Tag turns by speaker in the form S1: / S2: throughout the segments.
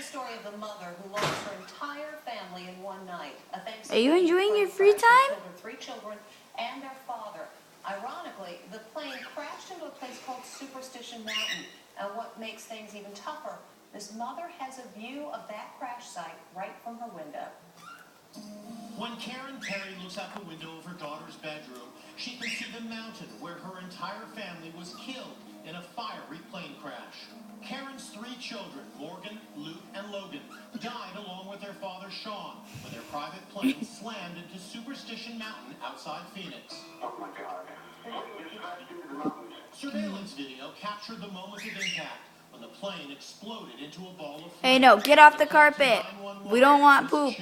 S1: story of the mother who lost her entire family in one night.
S2: Are you enjoying your free time?
S1: Three children and their father. Ironically, the plane crashed into a place called Superstition Mountain. And what makes things even tougher, this mother has a view of that crash site right from her window.
S3: When Karen Perry looks out the window of her daughter's bedroom, she can see the mountain where her entire family was killed in a fiery plane crash. Karen's three children, Morgan, Luke, and Logan, died along with their father, Sean, when their private plane slammed into Superstition Mountain outside Phoenix.
S4: Oh my God.
S3: Surveillance video captured the moment of impact when the plane exploded into a ball of flame.
S2: Hey, no, get off the carpet. We don't want poop.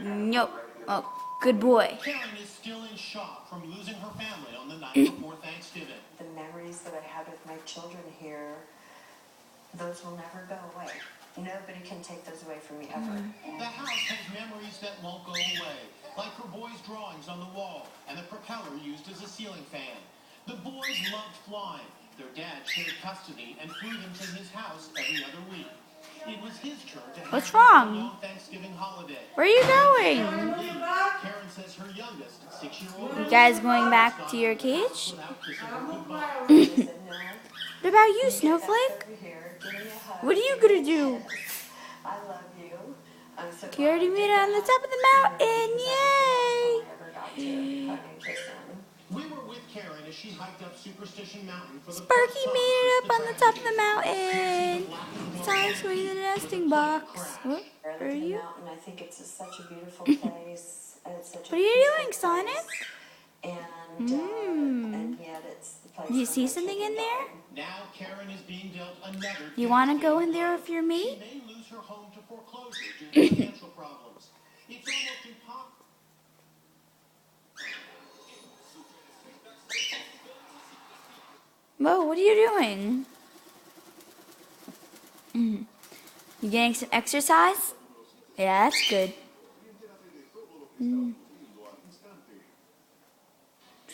S2: Nope. Oh, good boy.
S3: Karen is still in shock from losing her family on the night before Thanksgiving.
S5: The memories that I had with my children here, those will never go away. Nobody can take those away from me ever.
S3: The house has memories that won't go away, like her boys' drawings on the wall and the propeller used as a ceiling fan. The boys loved flying. Their dad shared custody and flew them to his house every other week. It was his turn to have
S2: What's
S3: a
S2: wrong?
S3: long Thanksgiving holiday.
S2: Where are you going?
S3: Karen says her youngest, 6-year-old,
S2: You guys going back to your cage?
S3: without kissing her goodbye.
S5: I said, no,
S2: What about you, Snowflake?
S5: over here, give me a hug.
S2: What are you gonna do?
S5: I love you. I'm so
S2: You already made it on the top of the mountain. Yay!
S5: I ever got to hug and kiss him.
S3: We were with Karen as she hiked up Superstition Mountain for the
S2: Sparky
S3: first time
S2: made it
S3: since
S2: up on the top of the mountain. It's actually the nesting box. What
S5: I
S2: are
S5: live in the
S2: you?
S5: mountain. I think it's such a beautiful place. And it's such
S2: What are you doing,
S5: peaceful place.
S2: Sonic?
S5: And yet it's the place.
S2: Do you
S5: where
S2: see
S5: my
S2: something in
S5: children
S2: there?
S5: died.
S3: Now Karen is being dealt another.
S2: You want to go
S3: devastating
S2: in there
S3: blow.
S2: with your mate?
S3: She may lose her home to foreclosure due to financial problems. It's almost impossible.
S2: Whoa, what are you doing? You getting some exercise? Yeah, that's good.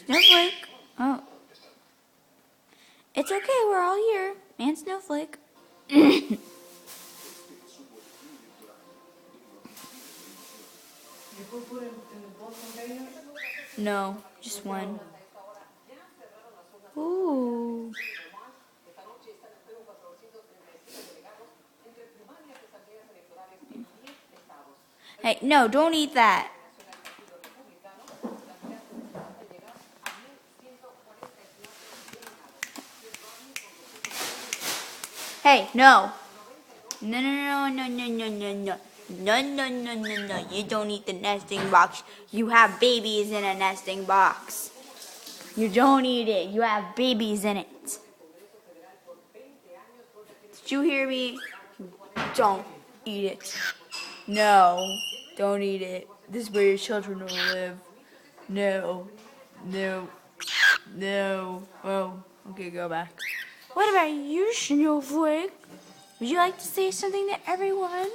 S2: Snowflake. Oh. It's okay, we're all here. And Snowflake. No, just one. Ooh. Hey, no, don't eat that. Hey, no. No, no, no, no, no, no, no, no. No, no, no, no, no. You don't eat the nesting box. You have babies in a nesting box. You don't eat it. You have babies in it. Did you hear me? Don't eat it. No, don't eat it. This is where your children will live. No, no, no. Oh, okay, go back. What about you, Snowflake? Would you like to say something to everyone?